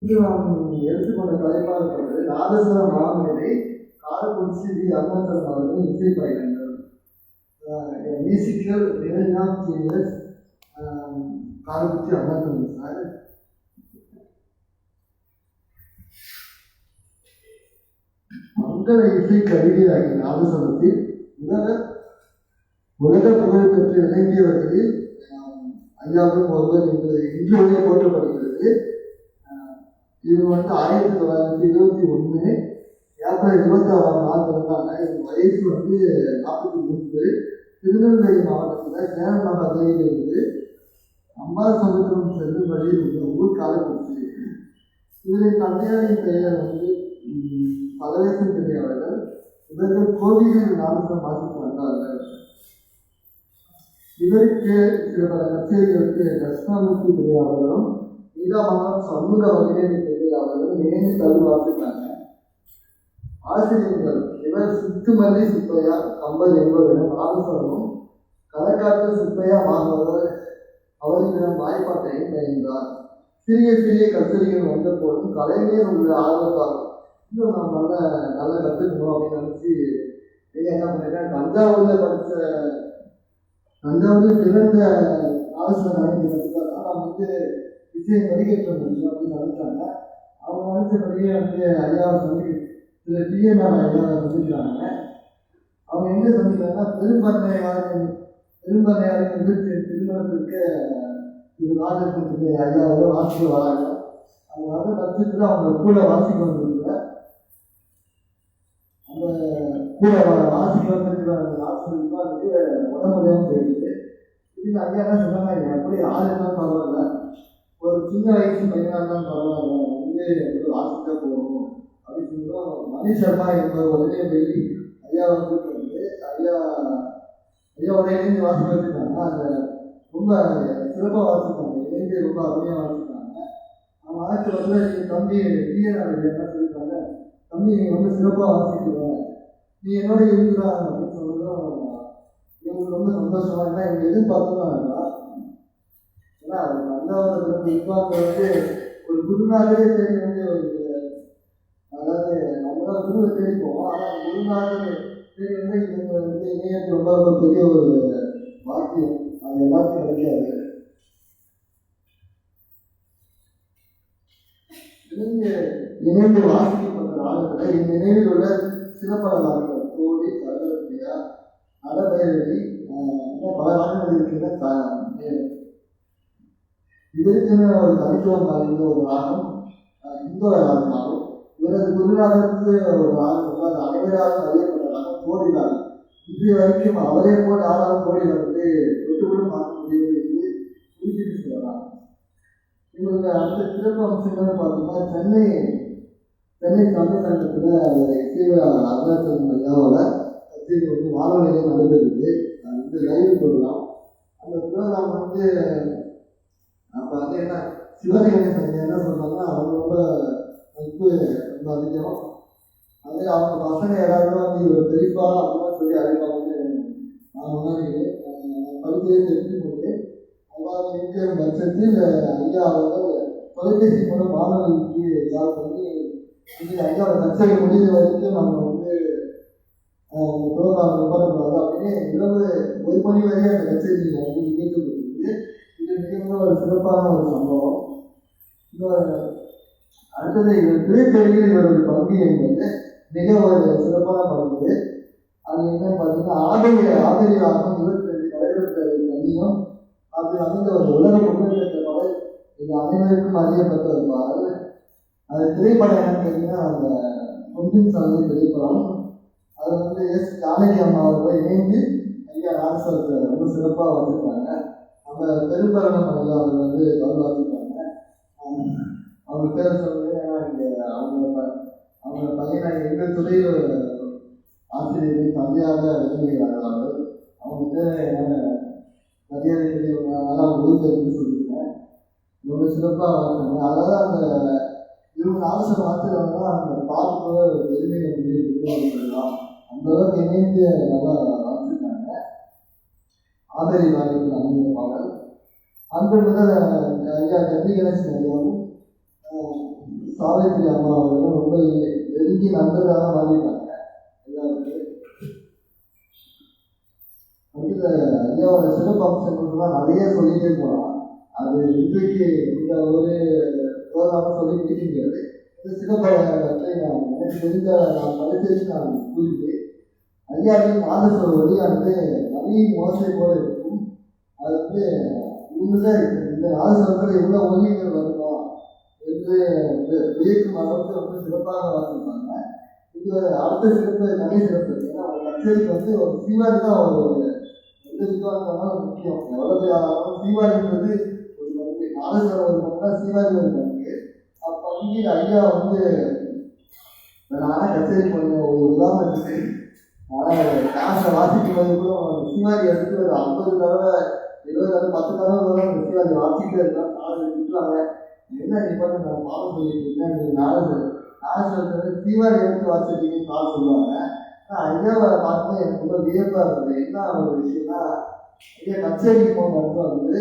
இங்கு நாம் எடுத்துக்கொண்ட தலைப்பாக கொண்டது நாதஸ்வர மாமேதை காரக்குறிச்சி வி அருணாச்சலம் அவர்கள் இசை பயணங்கள் musical divine of genius Karakurichi Arunachalam sir. மங்கள இசை கருவியாகிய நாதஸ்வரத்தில் உலக புகழ் பெற்று விளங்கியவர்களில் ஐயாவும் ஒருவர் என்பது இன்றுவரை போற்றப்படுகிறது. இவர் 1921 ஏப்ரல் 26ஆம் நாள் பிறந்தாங்க. இவங்க வயசு 43. திருநெல்வேலி மாவட்டத்தில் சேரநகரிலிருந்து அம்பாசமுத்திரம் செல்லும் வழியில் உள்ள ஊர் காலக்குறிச்சி. இவரின் தந்தையாரின் பெயர் பலவேசன் பிள்ளை அவர்கள். இவர்கள் கோவிலில் நாடகம் வாசித்து வந்தார்கள். இவருக்கு சில பல கச்சேரிகளுக்கு தட்சிணாமூர்த்தி பிள்ளை அவர்களும் நீடாமங்கலம் சண்முக வகையின் பிள்ளை அவர்களும் இணைந்து கல்வி வாசித்தாங்க. ஆசிரியர்கள் இவர் சுத்துமல்லி சுப்பையா கம்பர் என்பவரிடம் நாதஸ்வரமும் கலக்காட்டு சுப்பையா மாணவர் அவர்களிடம் வாய்ப்பாட்டையும் பயின்றார். சிறிய சிறிய கச்சேரிகள் வந்த போதும் கலைஞர் உள்ள ஆர்வத்தால் இன்னும் நம்ம நல்லா கற்றுக்கணும் அப்படின்னு நினச்சி என்ன பண்ணிருக்கேன், தஞ்சாவூரில் பிறந்த ஆலோசனை நினைச்சிருக்காங்க. நம்ம விஷயம் பதிகேற்ற முடியும் அப்படின்னு நினைச்சாங்க. அவங்க நினைச்சபடியே ஐயாவை சந்தி சில டிஎன்ஆர் ஐயாவை சந்திக்கிறாங்க. அவங்க எங்கே சந்திக்கிறாங்கன்னா பெரும்பண்ணையாரின் திருமணத்திற்கு இது ராஜத்துக்கு ஐயாவோட வாசிக்க வராங்க. அவங்க வர பட்சத்தில் அவங்க கூட வாசிக்க வந்திருக்கிற அந்த கூட வாசிக்க வந்திருக்கிற அந்த ஆசிரியர் தான் உடம்புலையும் போயிடுது. இதுன்னு ஐயா என்ன சொன்னாங்க, எப்படி யார் இருந்தாலும் பரவாயில்ல, ஒரு சின்ன வயசு பையனாக இருந்தாலும் பரவாயில்ல, வாசிக்க போகணும் அப்படின்னு சொல்லிட்டு மணி சர்மா என்பவர் உடனே போய் ஐயா வந்து ஐயாவோட இணைந்து வாசிக்க வச்சுருக்காங்க. அந்த ரொம்ப சிறப்பாக வாசிப்பாங்க, இணைந்து ரொம்ப அருமையாக வாசிப்பாங்க. அவங்க வாசிச்சு தம்பி டிஎன்ஆர் என்ன சொல்லியிருக்காங்க, தம்பி நீங்கள் சிறப்பாக வாசிக்கிறீங்க, நீ என்னோட இருக்கிறா அப்படின்னு சொன்னதும் இவங்களுக்கு ரொம்ப சந்தோஷமா. ஏன்னா இவங்க எதிர்பார்த்துதான் வேண்டாம். ஏன்னா அஞ்சாவது இப்போ ஒரு குருநாதரே தேடி அதாவது நம்மளாம் குருவை தேடி போவோம். ஆனால் குருநாதர் தேடி இவங்க இணையத்து ரொம்ப பெரிய ஒரு வாக்கியம், அது எல்லாருக்கும் கிடைக்காது. இணைந்து வாசிக்கப்பட்ட நாடுகளை இந்நினைவில் உள்ள சிறப்பாக தோழி சரஸ்வதியா நடபேரடி பல நாடுகள் இருக்கின்ற இதற்குன்னு ஒரு தனித்துவம் வாய்ந்த ஒரு ராகம் இந்து ராகமாகும். இவரது குருநாதருக்கு ஒரு ராகம் அது அனைவராலும் அறியப்பட்ட ராகம் கோடி ராகம். இன்றைய வரைக்கும் அவரே போல் யாராலும் கோடி தொட்டுவிடும் மாற்ற முடியாது என்று குறிப்பிட்டு சொல்லலாம். இவங்க அடுத்த சிறப்பு அம்சங்கள்னு பார்த்தீங்கன்னா சென்னை தமிழ் சங்கத்தில் தீவிர அருணாச்சலம் ஐயாவோட கச்சேரி வானொலியில் நடந்திருக்கு. இந்த லைவ் ப்ரோக்ராம். அந்த ப்ரோக்ராம் அப்போ என்ன சிவகணேசன் என்ன சொல்கிறாங்கன்னா, அவங்க ரொம்ப மதிப்பு ரொம்ப அதிகம். அதே அவங்க பசங்க யாராவது இவர் பெரியப்பா அப்படின்னா சொல்லி அழைப்பாங்கன்னு நான் முன்னாடி படிப்பதை தெரிந்து கொண்டு அவ்வாறு இருக்கிற பட்சத்தில் ஐயா அவர்கள் தொலைபேசி மூலம் வானொலிக்கு கால் பண்ணி ஐயாவோட கச்சேரி முடிந்த வரைக்கும் நம்ம ப்ரோக்ராம் பண்ணக்கூடாது அப்படின்னு இரவு 1 மணி வரையும் அந்த கச்சேரி கேட்டுக்கொண்டிருக்கு. இது மிக ஒரு சிறப்பான ஒரு சம்பவம். அடுத்தது இவர் திரைத்துறையில் இவரது பங்கு என்பது மிக ஒரு சிறப்பான பங்கு. அது என்னன்னு பார்த்தீங்கன்னா ஆதரி ராகம் 22 கலைஞர்கள் கண்ணியும் அது அமைந்த ஒரு உலக புகழ்பெற்ற படம். இது அனைவருக்கும் அறியப்பட்ட ஒரு பாடல். அது திரைப்படம் என்னன்னு கேட்டீங்கன்னா அந்த கொஞ்சம் சலங்கை திரைப்படம். அது எஸ் ஜானகி அம்மா அவர்கள் இணைந்து ஐயா நாடகத்தை ரொம்ப சிறப்பாக வச்சுருக்காங்க. அந்த பெரும்பரணம் ஐயா அவர் கவல் வாசிப்பாங்க. அவங்க பேர் சொல்லுங்க. ஏன்னா இங்கே அவங்க பையனை எங்கள் துறையில் ஆசிரியர்கள் தந்தையாக விளங்குகிறார்கள். அவங்க பேரை மரியாதை நல்லா உதவி சொல்லியிருக்கேன். ரொம்ப சிறப்பாக வாசிப்பாங்க. அதாவது அந்த இவங்க ஆலோசனை வாசிக்கிறாங்கன்னா அந்த பாட்டு பெருமையை சொல்லலாம். அந்த அளவுக்கு இணைந்து நல்லா வாசிச்சிருக்காங்க. ஆதரி ராகத்தில் அமைந்த பாடல். அந்த முதல் ஐயா கவி கணேசன் ஐயாவும் சாவித்திரி அம்மா அவர்கள் ரொம்ப நெருங்கி நண்பர்களாக மாறிட்டாங்க எல்லாருக்கும். அடுத்த ஐயாவோட சிறப்பு அம்சங்கள்லாம் நிறைய சொல்லிட்டே போகலாம். அது இன்றைக்கு இந்த ஒரு ப்ரோக்ராம் சொல்லி முடிக்க முடியாது. இந்த சிறப்பத்தை நான் எனக்கு தெரிந்த நான் படித்தது நான் கூறிட்டு, ஐயாவின் நாதஸ்வர வழியானது நிறைய மோசை போல இருக்கும். அது வந்து இவங்க தான் இந்த நாதஸ்வரத்தில் எவ்வளோ ஒலிகள் வருமா என்று வியக்கும் அளவுக்கு ரொம்ப சிறப்பாக வாசிப்பாங்க. இது அடுத்த சிறப்பு நிறைய சிறப்பு. ஏன்னா ஒரு கச்சேரிக்கு வந்து ஒரு சீவாடி தான் ஒரு எந்த விசுவாசம் முக்கியம். எவ்வளவு ஆனாலும் சீவாடின்றது ஒரு பங்கு, நாதஸ்வரம் ஒரு பங்குனா சீவாடி ஒரு பங்கு. அப்பங்கு ஐயா வந்து நானே கச்சேரி பண்ண ஒரு உதாரணத்துக்கு கிளாஸை வாசிக்கும் போது கூட சீவாடி எடுத்து ஒரு 50 தடவை 20 தடவை 10 தடவை கூட சீவாடி வாசிக்கிட்டே இருக்கலாம். நாலு திட்டுவாங்க, என்ன நீ பண்ண நான் பாடம் சொல்லிட்டு இருக்கேன், நீங்கள் நாதஸ்வரத்தை சீவாடி எடுத்து வாசிட்டீங்கன்னு பாடம் சொல்லுவாங்க. ஐயாவை பார்க்கும்போது எனக்கு ரொம்ப வியப்பாக இருந்தது. என்ன ஒரு விஷயம்னா, ஐயா கச்சேரிக்கு போன இடத்துல வந்து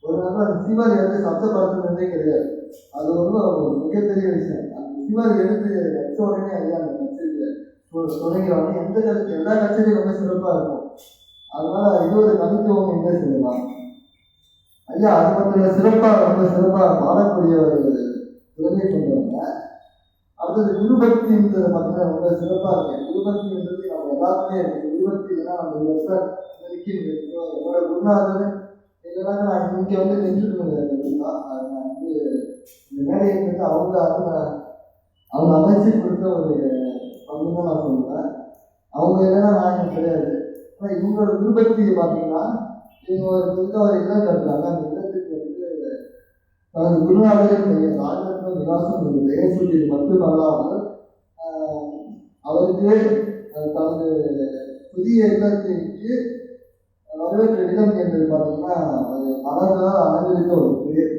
ஒரு நாள் அந்த சீவாடி எடுத்து சப்தப்படுத்துனதே கிடையாது. அது ஒரு மிகப்பெரிய விஷயம். அந்த சீவாடி எடுத்து வச்ச உடனே ஐயா அந்த கச்சேரியில் தொடங்கிறாங்க. எல்லா கச்சேரியும் ரொம்ப சிறப்பாக இருக்கும். அதனால இது ஒரு தனித்துவம் என்றே சொல்லலாம். ஐயா அது மட்டும் சிறப்பாக ரொம்ப சிறப்பாக பாடக்கூடிய ஒரு திறமை கொண்டவங்க. அடுத்தது குருபக்தின்றது பார்த்தீங்கன்னா ரொம்ப சிறப்பாக இருக்கு. குருபக்தின்றது நம்ம எல்லாருமே இருக்கு. குருபக்தி இல்லைன்னா நம்ம இந்த இடத்துல நிற்கின்றது. என்னோட குருநாதர் இல்லைன்னா நான் இங்கே வந்து நின்றுட்டு முடியாது. நான் வந்து இந்த மேடையை வந்து அவங்க அமைச்சு கொடுத்த ஒரு பங்குன்னு நான் சொல்லுவேன். அவங்க இல்லைன்னா நான் கிடையாது. ஆனால் இவங்களோட குருபக்தியை பார்த்தீங்கன்னா இவங்க ஒரு புதுசாக ஒரு இல்லம் கட்டுறாங்க. அந்த இல்லத்துக்கு வந்து தனது குருநாதரின் பெயர் ராஜரத்ன விலாசம் என்று பெயர் சொல்லி மட்டுமல்லாமல் அவருக்கு தனது புதிய இல்லத்திற்கு வரவேற்ற இடம் என்பது பார்த்தீங்கன்னா அது மலர்களால் அலங்கரித்த ஒரு பேர்.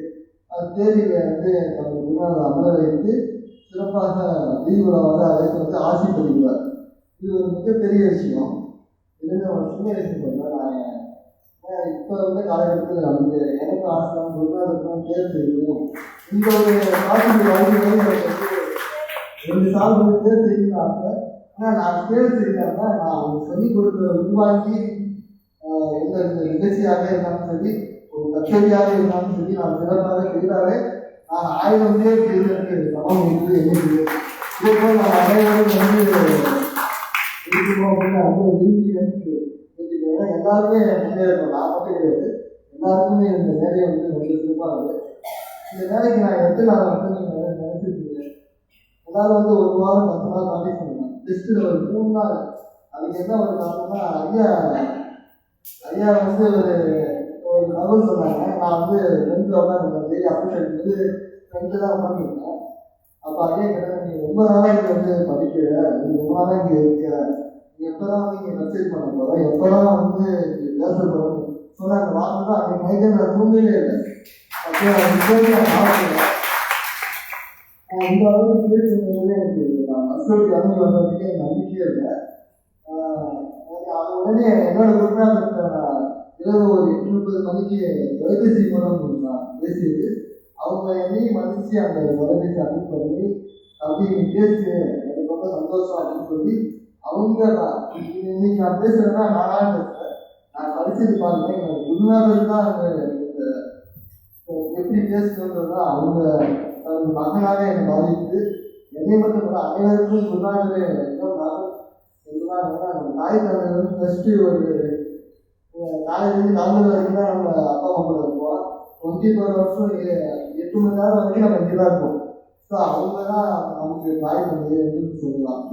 அந்த தேதியில வந்து தனது குருநாதர் அமர வைத்து சிறப்பாக வீதிவிழாவாக அழைத்து வந்து ஆசைப்படுகிறார். இது ஒரு மிகப்பெரிய விஷயம். இதுன்னு ஒரு சின்ன விஷயம் சொல்றேன். நான் இப்போ வந்து காலகட்டத்தில் நமக்கு எனக்கு ஆசைலாம் குருநாதருக்கும் தேர்வு செய்யணும். இந்த ஒரு காலத்துக்கு வாழ்க்கை 2 சால் வந்து தேர்வு செய்யணும் ஆசை. ஆனால் நான் தேர்வு செய்யறேன்னா நான் அவங்க சொல்லிக் கொடுக்குற உருவாக்கி எந்த நிகழ்ச்சியாக இருந்தாலும் சரி, ஒரு கச்சேரியாக இருந்தாலும் சரி, நான் சிறப்பாக செய்தாலே நான் 1000 பேர் செய்வதற்கு சமம் என்று எண்ணுகிறேன். இதே போல் நான் அனைவரும் வந்து இருக்கணும் அப்படின்னு ரொம்ப விரும்பி எனக்கு எல்லாருமே முன்னேறணும். நான் மட்டும் கிடையாது, எல்லாருக்குமே இந்த வேலையை வந்து ரொம்ப சிறப்பாக இருக்குது. இந்த வேலைக்கு நான் எத்தனை நாள் வந்து நீங்கள் நினைச்சிருக்கீங்க? எல்லாரும் வந்து 1 வாரம் 10 நாள் ப்ராக்டிஸ் பண்ணுவேன். டெஸ்ட்டில் ஒரு 3 நாள். அதுக்கு என்ன ஒரு காரணம்னா ஐயா வந்து ஒரு தகவல் சொன்னாங்க. நான் வந்து 2 உட்காந்துருக்கேன். டெய்லி அப்ளிகேஷன் வந்து 2 தான் உட்காந்துருக்கேன். அப்போ ஐயா கேட்டாங்க, நீங்கள் ரொம்ப நாளாக இங்கே வந்து படிக்கல, நீங்கள் ரொம்ப நாளாக இங்கே இருக்க, எப்போதான் வந்து இங்கே கச்சேரி பண்ண போகிறோம், எப்போதான் வந்து பேச போகிறோம் சொன்ன அந்த வார்த்தை தான் அங்கே மைக்கேன் தூங்கவே இல்லை. அப்போ இந்த அளவுக்கு பேசுறதுலே எனக்கு நான் மஸ்டோடி அணுகி வந்ததுக்கே எனக்கு நம்பிக்கையே இல்லை. அது உடனே என்னோட குருநாதர்கிட்ட நான் இரவு ஒரு 8:30 மணிக்கு தொலைபேசி மூலம் நான் பேசியது. அவங்க என்னையும் மதித்து அந்த தொலைபேசி அட்டன் பண்ணி அப்படி நீ பேசு, எனக்கு ரொம்ப சந்தோஷம் அப்படின்னு சொல்லி அவங்க இன்னைக்கு நான் பேசுறேன்னா நானா பேசுறேன், நான் படிச்சது பாருங்க, எனக்கு குருநாதர் தான் இந்த எப்படி பேசணுன்றதுதான் அவங்க தனது மகனாக என்னை பாதித்து என்னை மட்டும் இல்லை அனைவருக்கும் குருநாதரே நம்ம தாய் தந்தை வந்து ஃபஸ்ட்டு ஒரு காலேஜ் கலந்து வரைக்கும் தான் நம்ம அப்பா அம்மா கூட இருப்போம். 21 வருஷம் 8 மணி நேரம் வரைக்கும் நம்ம இங்கே தான் இருப்போம். ஸோ அவங்க தான் நமக்கு தாய் தந்தை என்று சொல்லலாம்.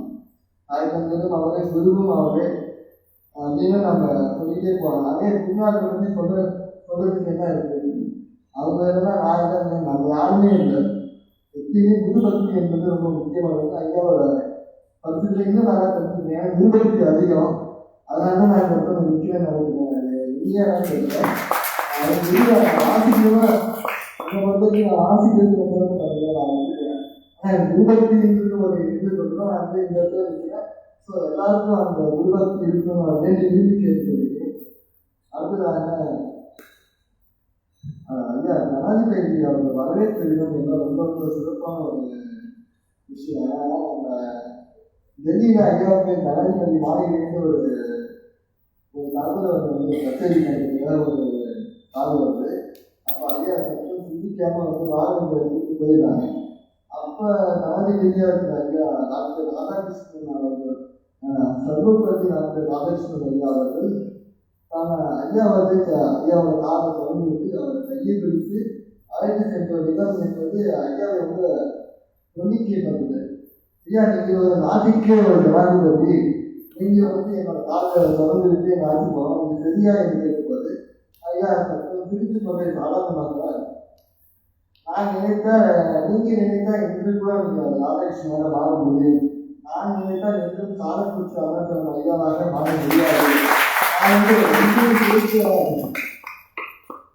தாய் தந்தையும் அவரே, குருவும் அவரே அப்படின்னு நம்ம சொல்லிட்டே போகலாம். நிறைய குருநாதர் வந்து சொல்றதுக்கு என்ன இருக்குது, அவங்க எல்லாம் நான் தான், நம்ம யாருமே இல்லை. எப்பயுமே குருபக்தி என்பது ரொம்ப முக்கியமானது. ஐயாவோட பரிசுல இன்னும் நல்லா தெரிஞ்சுக்கிறேன். குருபக்தி அதிகம், அதனால தான் நான் ரொம்ப முக்கியம் நினைக்கிறேன். இந்தியாவே தெரியல வாசிக்கிறதா என்னை பொறுத்தவரைக்கும் நான் வாசிக்கிறது நான் வந்துருக்கேன். ஆனால் குருபக்தின்றது ஒரு இது சொல்றோம். நான் வந்து இந்த இடத்துல இருக்கிறேன். ஸோ எல்லாருக்கும் அந்த குருபக்தி இருக்கணும் அப்படின்னு விரும்பி கேட்குறேன். அடுத்ததாக ஐயா ஜனாதிபதி அவங்க வரவேற்ற விதம் எல்லாம் ரொம்ப ரொம்ப சிறப்பான ஒரு விஷயம். ஏன்னா நம்ம டெல்லியில் ஐயாவுக்கு ஜனாதிபதி மாநிலேருந்து ஒரு தகவல் வந்து கச்சேரி நடத்துகிற ஒரு கால் வருது. அப்போ ஐயா சட்டம் சிந்திக்காமல் வந்து வாகனத்தை எடுத்துட்டு போயிடுறாங்க. அப்போ ஜனாதிபதியாக இருக்கிற ஐயா டாக்டர் ராதாகிருஷ்ணன் அவர்கள், சர்வபதி டாக்டர் ராதாகிருஷ்ணன் ஐயா அவர்கள் ஐயா வந்து ஐயாவோட காலை திறந்து விட்டு அவரை கையை பிடித்து அழைத்து சென்ற விதம் என்பது ஐயாவை ரொம்ப நம்பிக்கை பண்ணுது. ஐயா, நீங்கள் ஒரு நாட்டுக்கே ஒரு ஜனாதிபதி, நீங்கள் வந்து என்னோட காலை திறந்து விட்டு எங்கள் ஆட்சி போகணும், இது சரியா என்று கேட்கும்போது ஐயா பிரித்து கொண்டே சாதாரணமாக நான் நினைத்தா நீங்கள் நினைத்தா என்று கூட நீங்கள் ராதாகிருஷ்ணனாக மாற முடியும், நான் நினைத்தால் என்றும் சாதக்குறிச்சி அமைச்சர் ஐயாவாக மாற முடியாது.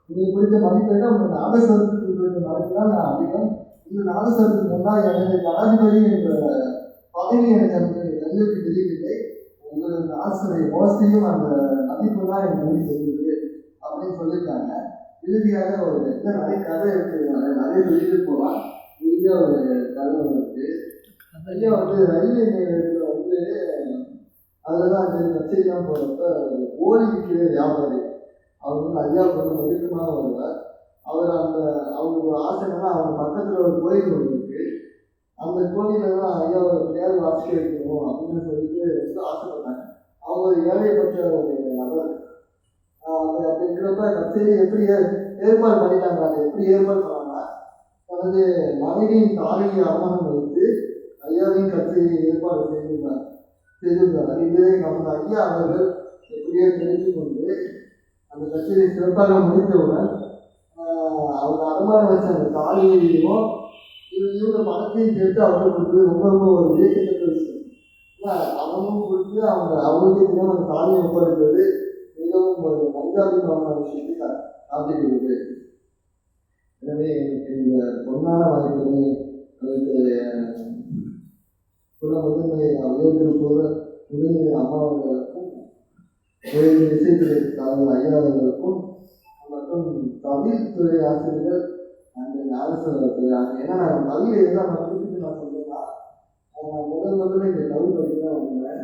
இதை குறித்த மதிப்பீடு உங்கள் நாதஸ்வரத்துக்கு குறித்த மதிப்பீடால் நான் அதிகம். இந்த நாதஸ்வரத்துக்கு முன்னால் எனது ஜனாதிபதி என்ற பதவி எனக்கு அந்த கல்விக்கு தெரியவில்லை. உங்களது ஆசிரியர் ஓசையும் அந்த மதிப்பு தான் எனக்கு வந்து தெரியுது அப்படின்னு சொல்லியிருக்காங்க. இறுதியாக ஒரு நிறைய கதை இருக்குது, நிறைய சொல்லிட்டு போகலாம். இறுதியாக ஒரு கதை இருக்கு. ஐயா வந்து ரயில்வே நிலையத்தில் வந்து அதில் தான் அந்த கச்சேரிலாம் போகிறப்ப ஓடி விற்கிற வியாபாரி அவர் வந்து ஐயாவுக்கு வந்து நெருக்கமாக வருவார். அவர் அவருக்கு ஒரு ஆசைன்னா அவங்க பக்கத்தில் ஒரு கோயில் ஒன்று இருக்குது, அந்த கோயிலில் தான் ஐயாவை எப்படியாவது வாசிக்க வைக்கணும் அப்படின்னு சொல்லிட்டு ரொம்ப ஆசைப்பட்டாங்க. அவங்க ஒரு ஏழைப்பட்ட ஒரு நபர். அப்படி இருக்கிறப்ப கச்சேரி எப்படி ஏற்பாடு பண்ணிட்டாங்க. அதை எப்படி ஏற்பாடு பண்ணாங்கன்னா, தனது மனைவியின் தாலியை அவமானம் வைத்து ஐயாவையும் கச்சேரியை ஏற்பாடு செய்திருந்தார். இதை நமது ஐயா அவர்கள் எப்படியோ தெரிந்து கொண்டு அந்த கட்சியை சிறப்பாக முடித்தவுடன் அவங்க அடமானம் வச்ச அந்த தாலியையும் இவங்க பணத்தையும் சேர்த்து அவங்க கொடுத்தது ரொம்ப ரொம்ப ஒரு வியக்கத்தக்க விஷயம். அவனும் கொடுத்து அவங்களுக்கு தினம் அந்த தாலியை ஒப்படைத்தது மிகவும் ஒரு மனிதாபிமான விஷயத்தை காட்டிக்கிறது. எனவே இந்த பொன்னான வாய்ப்பினை அதற்கு முதன்மை முதன்மை அம்மாவர்களுக்கும் இசைத்துறை தலைவர் ஐயா அவர்களுக்கும் மற்றும் தமிழ்துறை ஆசிரியர்கள் அந்த நாகேஸ்வரத்துறை ஆசிரியர். ஏன்னா நான் தமிழ் எல்லாம் நான் குறிப்பிட்டு நான் சொல்றேன்னா, முதல்ல இந்த தமிழ் பற்றி தான் வந்தேன்.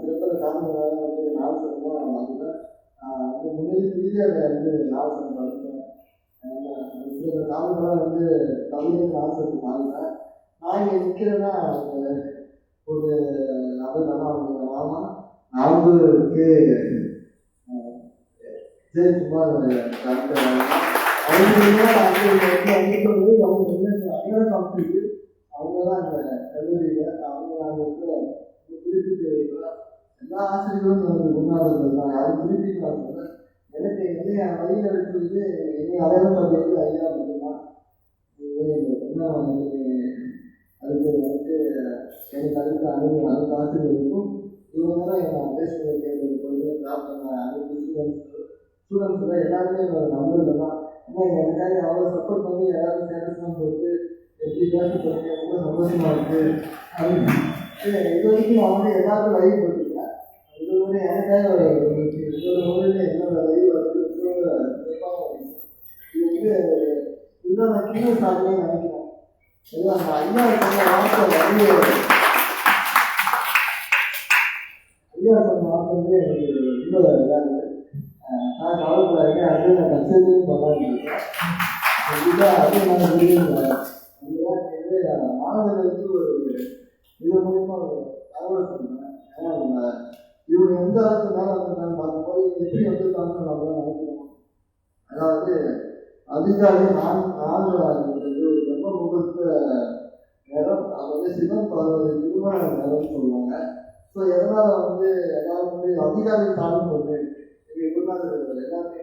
சிறப்பாக காரணங்களாக வந்து நாகேஸ்வரம் தான் நான் வந்துட்டேன். வந்து முன்னாடி புதிதாக வந்து நாகேஸ்வரம் படித்தேன். சில காரணங்களாக வந்து தமிழ் நாகேஸ்வரத்துக்கு மாறினேன். நான் இங்கே நிற்கிறேன்னா ஒரு நபர் அவங்க மாமா நாகூருக்கு ஜெயக்குமார் டாக்டர் அவங்க தான் அந்த கல்லூரியில் அவங்க நாங்கள் குறிப்பிட்டு எல்லா ஆசிரியர்களும் நமக்கு முன்னாள் தான். யாரும் குறிப்பிக்கலாம் சொல்கிறேன். எனக்கு என்னைய வழியில் இருக்கிறது என்னை அடையாளம் பண்ணுறது ஐயா மட்டும்தான். அதுக்கு வந்து எனக்கு அதுக்கு அதுக்கு ஆசிரியருக்கும் இவங்க தான் என் பேசுகிற கேட்கறது பொழுது கிளாஸ் பண்ண அனைத்து ஸ்டூடெண்ட்ஸ் தான் எல்லாருமே என்னோட நம்பர்கள் தான். ஏன்னா எனக்காக அவ்வளோ சப்போர்ட் பண்ணி எல்லாரும் ஸ்டேட்டஸ்லாம் போட்டு எப்படி பேச போட்டு ரொம்ப சந்தோஷமாக இருக்குது. அது இது வரைக்கும் நான் வந்து எல்லாருக்கும் லைவ் போட்டிருக்கேன். இது வந்து எனக்காக இன்னொரு முறையில் என்னோட லைவ் வந்து ரொம்ப சிறப்பான இது வந்து இன்னும் நான் கீழே சாப்பிடணும்னு நினைக்கிறேன். அந்த ஐயா சொன்ன வார்த்தை வந்து ஐயா சொன்ன வார்த்தை வந்து எனக்கு ரொம்ப இதாக இருக்குது. நான் கவலைப்படாதீங்க, அது நான் கச்சேரியும் பண்ணாருக்கேன். அது நான் விரும்புகிறேன். அதுதான் மாணவர்களுக்கு ஒரு இது மூலிமா ஒரு தகவல் சொல்லுவேன். ஏன்னா நம்ம இவங்க எந்த அளவுக்கு மேலே வந்திருக்காங்க பார்க்கும்போது எப்படி வந்திருக்காங்கன்னு நம்ம தான் நினைக்கிறோம். அதாவது அதிகாலை 4 ஒரு ரொம்ப முகூர்த்த நேரம். அது வந்து சிவன் பார்வதி திருமண நேரம்னு சொல்லுவாங்க. ஸோ எதனால் வந்து எல்லாரும் வந்து அதிகாலை சாதம் பண்ணு எங்கள் குருநாதர் எல்லாருமே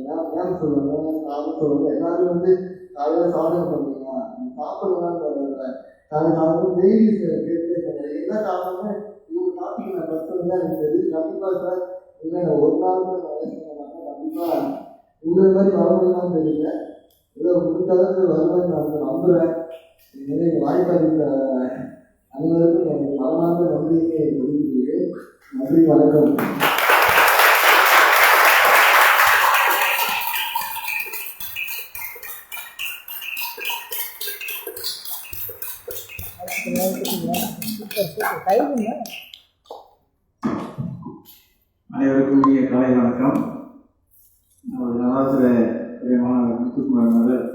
நேரம் சொல்லுவாங்க, சாதம் சொல்லுவாங்க. எல்லாரும் வந்து காலையில் சாதம் பண்ணுவீங்க, சாப்பிடலான்னு சொல்லுவாங்க. காலை சாதம் டெய்லி கேட்டே சொல்லுவாங்க. என்ன காரணம்னா இவங்க டாபிக் நான் படிச்சது தான் எனக்கு தெரியுது. கண்டிப்பாக சார் இல்லை ஒரு நாள் கூட நான் வேஸ்ட் பண்ண மாட்டேன். கண்டிப்பாக உங்கள் மாதிரி வரணும்லாம் தெரியல, ஏதோ முடிஞ்ச அளவுக்கு வருவேன் நான் நம்புகிறேன். இதுமாரி வாய்ப்பளித்த அனைவருக்கும் எனக்கு மனமார்ந்த நன்றியை தெரிவிக்கிறேன். நன்றி, வணக்கம். அனைவருக்கும் இனிய காலை வணக்கம். நமது நகரத்தில் பிரியமான முத்துக்குமார்